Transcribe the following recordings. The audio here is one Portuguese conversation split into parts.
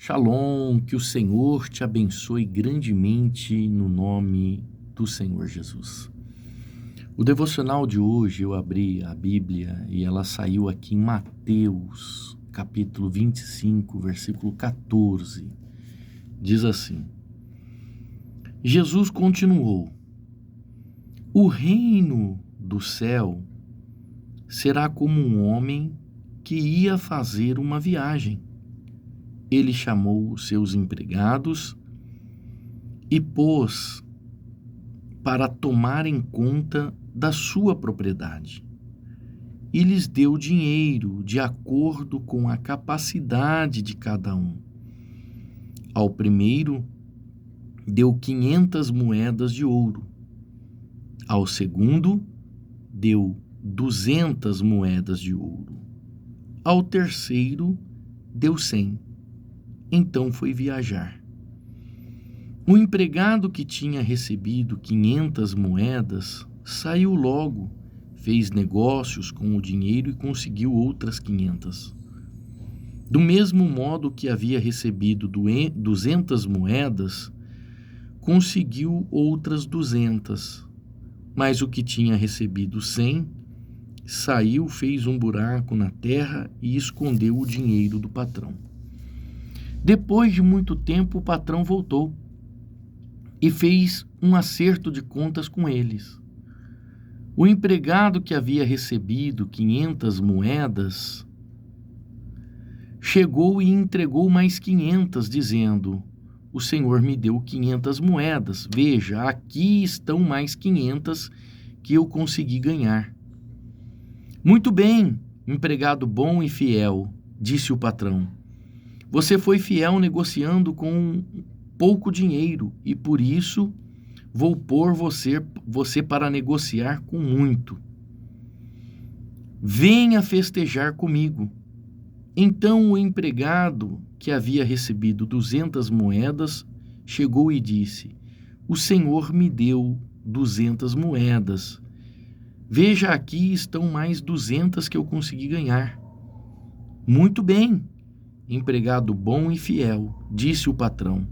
Shalom, que o Senhor te abençoe grandemente no nome do Senhor Jesus. O devocional de hoje eu abri a Bíblia e ela saiu aqui em Mateus, capítulo 25, versículo 14. Diz assim: Jesus continuou: o reino do céu será como um homem que ia fazer uma viagem. Ele chamou os seus empregados e pôs para tomarem conta da sua propriedade. E lhes deu dinheiro de acordo com a capacidade de cada um. Ao primeiro, deu 500 moedas de ouro. Ao segundo, deu 200 moedas de ouro. Ao terceiro, deu 100. Então foi viajar. O empregado que tinha recebido 500 moedas saiu logo, fez negócios com o dinheiro e conseguiu outras 500. Do mesmo modo que havia recebido 200 moedas, conseguiu outras 200. Mas o que tinha recebido 100, saiu, fez um buraco na terra e escondeu o dinheiro do patrão. Depois de muito tempo, o patrão voltou e fez um acerto de contas com eles. O empregado que havia recebido 500 moedas chegou e entregou mais 500, dizendo: o Senhor me deu 500 moedas. Veja, aqui estão mais 500 que eu consegui ganhar. Muito bem, empregado bom e fiel, disse o patrão. Você foi fiel negociando com pouco dinheiro e por isso vou pôr você para negociar com muito. Venha festejar comigo. Então o empregado que havia recebido 200 moedas chegou e disse: o Senhor me deu 200 moedas. Veja, aqui estão mais 200 que eu consegui ganhar. Muito bem, empregado bom e fiel, disse o patrão.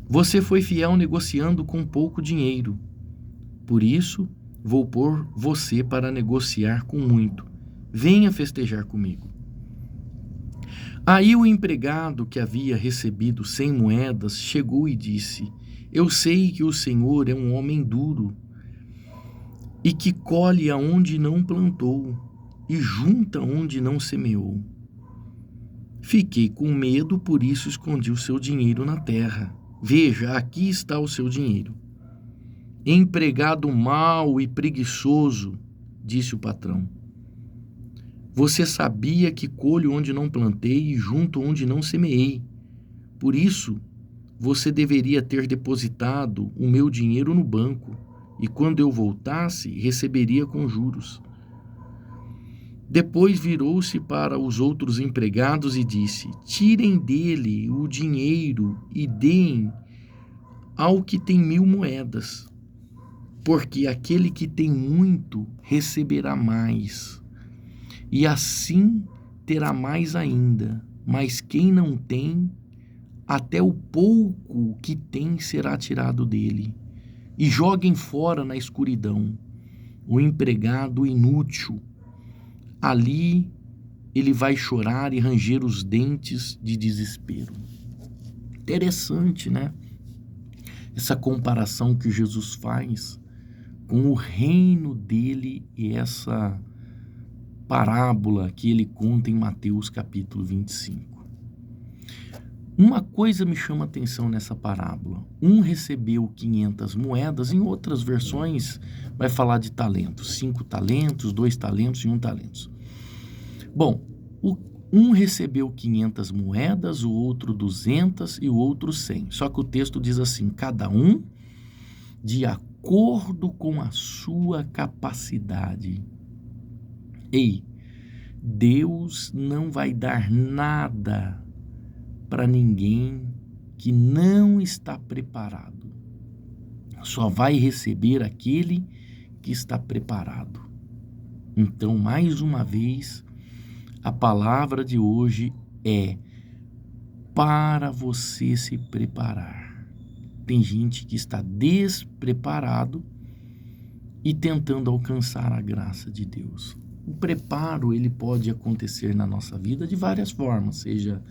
Você foi fiel negociando com pouco dinheiro. Por isso, vou pôr você para negociar com muito. Venha festejar comigo. Aí o empregado que havia recebido 100 moedas chegou e disse: eu sei que o Senhor é um homem duro e que colhe aonde não plantou e junta onde não semeou. Fiquei com medo, por isso escondi o seu dinheiro na terra. Veja, aqui está o seu dinheiro. Empregado mau e preguiçoso, disse o patrão. Você sabia que colho onde não plantei e junto onde não semeei. Por isso, você deveria ter depositado o meu dinheiro no banco e quando eu voltasse, receberia com juros. Depois virou-se para os outros empregados e disse: tirem dele o dinheiro e deem ao que tem 1000 moedas, porque aquele que tem muito receberá mais, e assim terá mais ainda. Mas quem não tem, até o pouco que tem será tirado dele. E joguem fora na escuridão o empregado inútil. Ali ele vai chorar e ranger os dentes de desespero. Interessante, né? Essa comparação que Jesus faz com o reino dele e essa parábola que ele conta em Mateus capítulo 25. Uma coisa me chama a atenção nessa parábola. Um recebeu 500 moedas, em outras versões vai falar de talentos. 5 talentos, 2 talentos e 1 talento. Bom, um recebeu 500 moedas, o outro 200 e o outro 100. Só que o texto diz assim: cada um de acordo com a sua capacidade. Ei, Deus não vai dar nada para ninguém que não está preparado. Só vai receber aquele que está preparado. Então, mais uma vez, a palavra de hoje é: para você se preparar. Tem gente que está despreparado e tentando alcançar a graça de Deus. O preparo, ele pode acontecer na nossa vida de várias formas, seja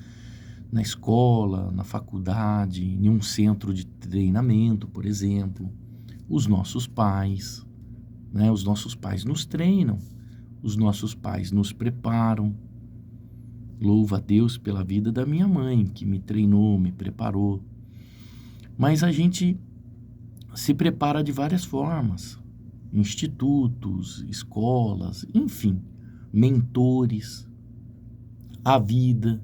na escola, na faculdade, em um centro de treinamento, por exemplo. Os nossos pais, né? Os nossos pais nos treinam, os nossos pais nos preparam. Louvo a Deus pela vida da minha mãe, que me treinou, me preparou. Mas a gente se prepara de várias formas. Institutos, escolas, enfim, mentores, a vida.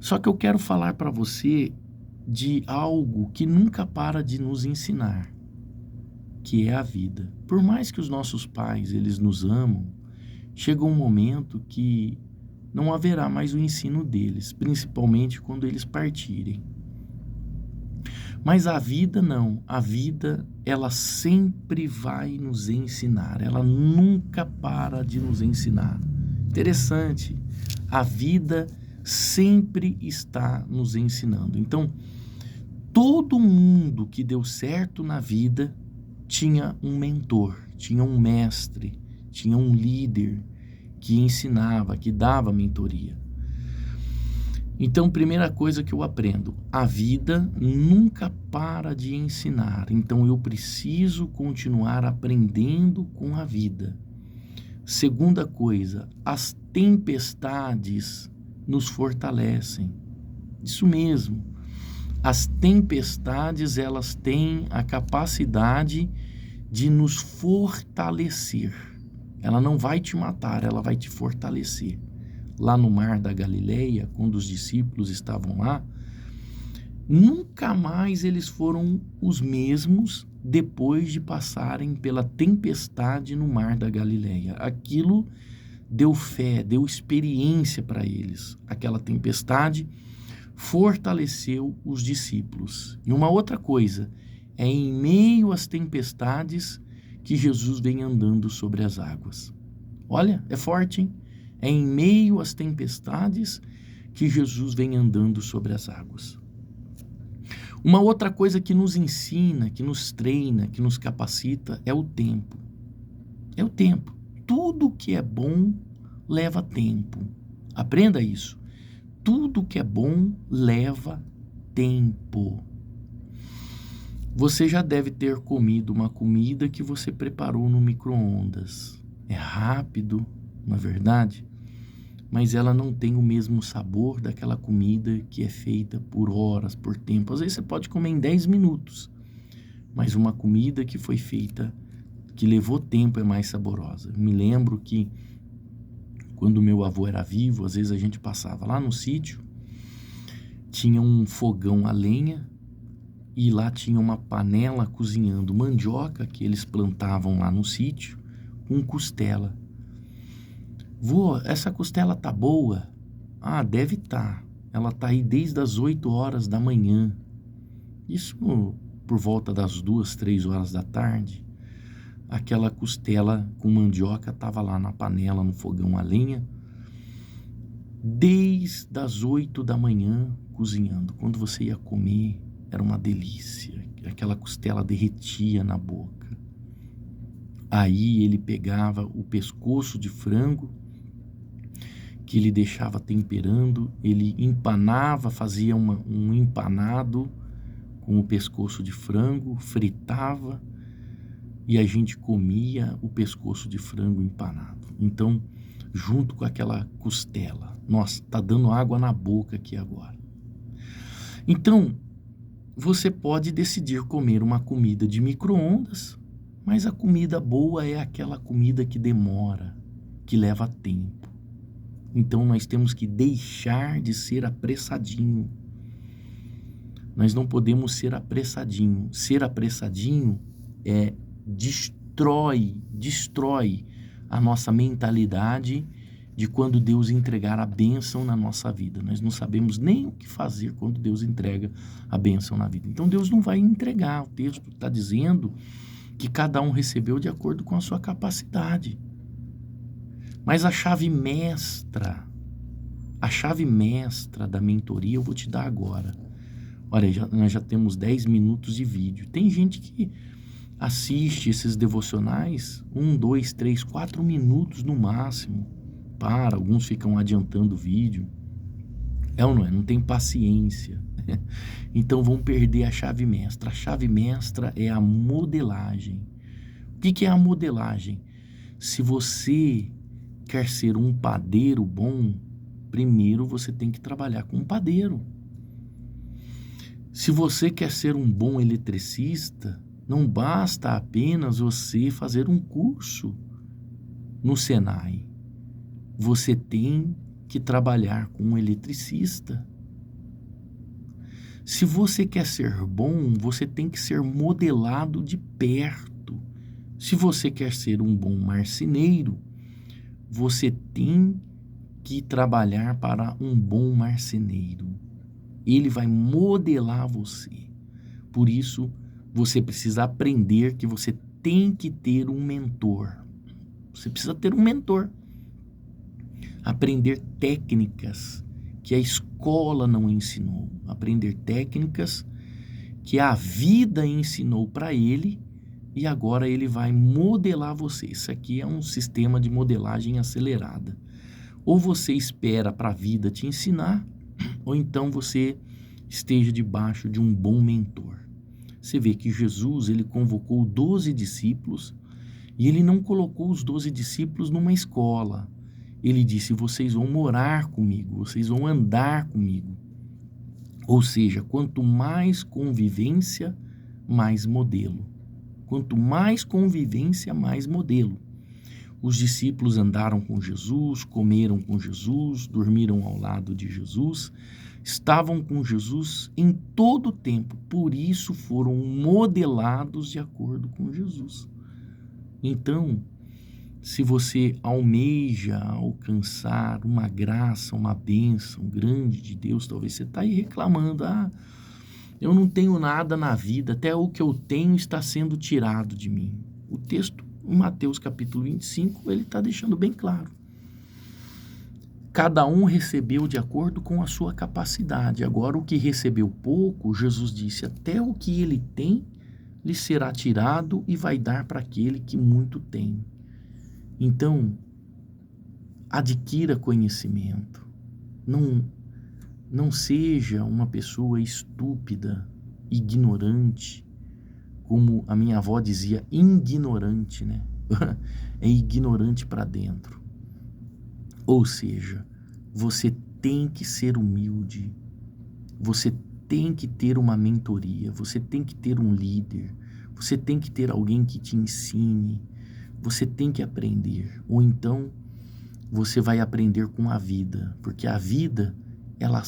Só que eu quero falar para você de algo que nunca para de nos ensinar, que é a vida. Por mais que os nossos pais, eles nos amam, chega um momento que não haverá mais o ensino deles, principalmente quando eles partirem. Mas a vida não, a vida, ela sempre vai nos ensinar, ela nunca para de nos ensinar. Interessante, a vida sempre está nos ensinando. Então, todo mundo que deu certo na vida tinha um mentor, tinha um mestre, tinha um líder que ensinava, que dava mentoria. Então, primeira coisa que eu aprendo, a vida nunca para de ensinar. Então, eu preciso continuar aprendendo com a vida. Segunda coisa, as tempestades nos fortalecem. Isso mesmo. As tempestades, elas têm a capacidade de nos fortalecer. Ela não vai te matar, ela vai te fortalecer. Lá no Mar da Galileia, quando os discípulos estavam lá, nunca mais eles foram os mesmos depois de passarem pela tempestade no Mar da Galileia. Aquilo deu fé, deu experiência para eles. Aquela tempestade fortaleceu os discípulos. E uma outra coisa, é em meio às tempestades que Jesus vem andando sobre as águas. Olha, é forte, hein? É em meio às tempestades que Jesus vem andando sobre as águas. Uma outra coisa que nos ensina, que nos treina, que nos capacita é o tempo. É o tempo. Tudo que é bom leva tempo. Aprenda isso. Tudo que é bom leva tempo. Você já deve ter comido uma comida que você preparou no micro-ondas. É rápido, não é verdade? Mas ela não tem o mesmo sabor daquela comida que é feita por horas, por tempo. Às vezes você pode comer em 10 minutos, mas uma comida que foi feita, que levou tempo, é mais saborosa. Eu me lembro que quando meu avô era vivo, às vezes a gente passava lá no sítio, tinha um fogão a lenha e lá tinha uma panela cozinhando mandioca que eles plantavam lá no sítio com costela. Vô, essa costela tá boa? Ah, deve tá. Ela tá aí desde as 8 horas da manhã. Isso por volta das 2, 3 horas da tarde. Aquela costela com mandioca tava lá na panela, no fogão a lenha, desde as 8 da manhã cozinhando. Quando você ia comer, era uma delícia. Aquela costela derretia na boca. Aí ele pegava o pescoço de frango, que ele deixava temperando, ele empanava, fazia um empanado com o pescoço de frango, fritava e a gente comia o pescoço de frango empanado. Então, junto com aquela costela. Nossa, tá dando água na boca aqui agora. Então, você pode decidir comer uma comida de micro-ondas, mas a comida boa é aquela comida que demora, que leva tempo. Então nós temos que deixar de ser apressadinho. Nós não podemos ser apressadinho. Ser apressadinho destrói a nossa mentalidade de quando Deus entregar a bênção na nossa vida. Nós não sabemos nem o que fazer quando Deus entrega a bênção na vida. Então Deus não vai entregar. O texto está dizendo que cada um recebeu de acordo com a sua capacidade. Mas a chave mestra A chave mestra da mentoria eu vou te dar agora. Olha, nós já temos 10 minutos de vídeo. Tem gente que assiste esses devocionais 1, 2, 3, 4 minutos no máximo. Alguns ficam adiantando o vídeo. É ou não é? Não tem paciência. Então vão perder a chave mestra. A chave mestra é a modelagem. O que é a modelagem? Se você quer ser um padeiro bom, primeiro você tem que trabalhar com um padeiro. Se você quer ser um bom eletricista, não basta apenas você fazer um curso no Senai. Você tem que trabalhar com um eletricista. Se você quer ser bom, você tem que ser modelado de perto. Se você quer ser um bom marceneiro, você tem que trabalhar para um bom marceneiro. Ele vai modelar você. Por isso, você precisa aprender que você tem que ter um mentor. Você precisa ter um mentor. Aprender técnicas que a escola não ensinou. Aprender técnicas que a vida ensinou para ele e agora ele vai modelar você. Isso aqui é um sistema de modelagem acelerada. Ou você espera para a vida te ensinar, ou então você esteja debaixo de um bom mentor. Você vê que Jesus, ele convocou 12 discípulos e ele não colocou os 12 discípulos numa escola. Ele disse, vocês vão morar comigo, vocês vão andar comigo. Ou seja, quanto mais convivência, mais modelo. Quanto mais convivência, mais modelo. Os discípulos andaram com Jesus, comeram com Jesus, dormiram ao lado de Jesus, estavam com Jesus em todo o tempo, por isso foram modelados de acordo com Jesus. Então, se você almeja alcançar uma graça, uma bênção grande de Deus, talvez você está aí reclamando, eu não tenho nada na vida, até o que eu tenho está sendo tirado de mim. O texto, em Mateus capítulo 25, ele está deixando bem claro. Cada um recebeu de acordo com a sua capacidade. Agora, o que recebeu pouco, Jesus disse, até o que ele tem, lhe será tirado e vai dar para aquele que muito tem. Então, adquira conhecimento. Não seja uma pessoa estúpida, ignorante, como a minha avó dizia, ignorante, né? É ignorante para dentro. Ou seja, você tem que ser humilde, você tem que ter uma mentoria, você tem que ter um líder, você tem que ter alguém que te ensine, você tem que aprender. Ou então, você vai aprender com a vida, porque a vida, ela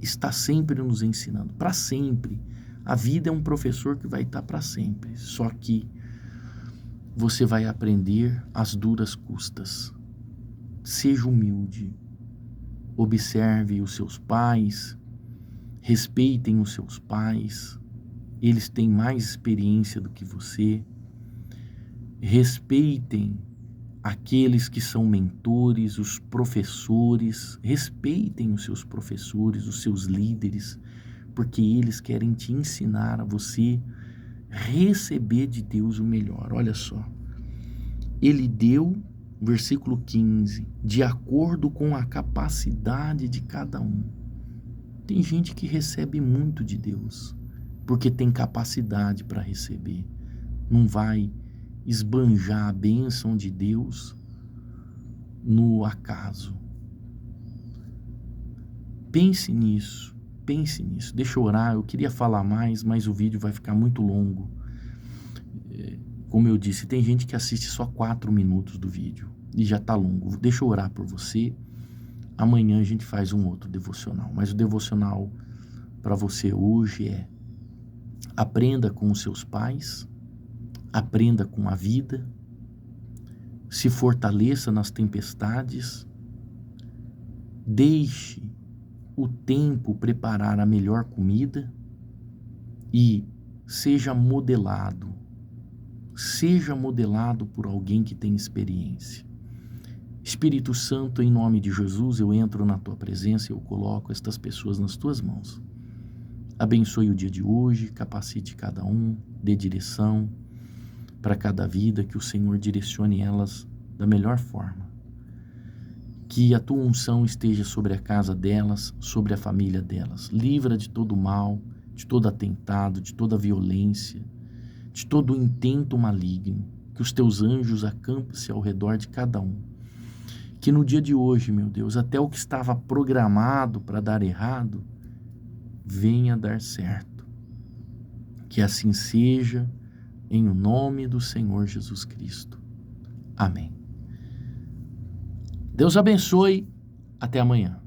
está sempre nos ensinando, para sempre. A vida é um professor que vai estar para sempre, só que você vai aprender às duras custas. Seja humilde, observe os seus pais, respeitem os seus pais, eles têm mais experiência do que você. Respeitem aqueles que são mentores, os professores, respeitem os seus professores, os seus líderes, porque eles querem te ensinar a você receber de Deus o melhor. Olha só, ele deu, versículo 15, de acordo com a capacidade de cada um. Tem gente que recebe muito de Deus, porque tem capacidade para receber. Não vai esbanjar a bênção de Deus no acaso. Pense nisso. Deixa eu orar, eu queria falar mais, mas o vídeo vai ficar muito longo. Como eu disse, tem gente que assiste só 4 minutos do vídeo e já tá longo. Deixa eu orar por você. Amanhã a gente faz um outro devocional, mas o devocional para você hoje é: aprenda com os seus pais, aprenda com a vida, se fortaleça nas tempestades, deixe o tempo preparar a melhor comida e seja modelado por alguém que tem experiência. Espírito Santo, em nome de Jesus, eu entro na tua presença e eu coloco estas pessoas nas tuas mãos. Abençoe o dia de hoje, capacite cada um, dê direção para cada vida, que o Senhor direcione elas da melhor forma. Que a tua unção esteja sobre a casa delas, sobre a família delas. Livra de todo mal, de todo atentado, de toda violência, de todo intento maligno. Que os teus anjos acampem-se ao redor de cada um. Que no dia de hoje, meu Deus, até o que estava programado para dar errado, venha dar certo. Que assim seja, em o nome do Senhor Jesus Cristo. Amém. Deus abençoe. Até amanhã.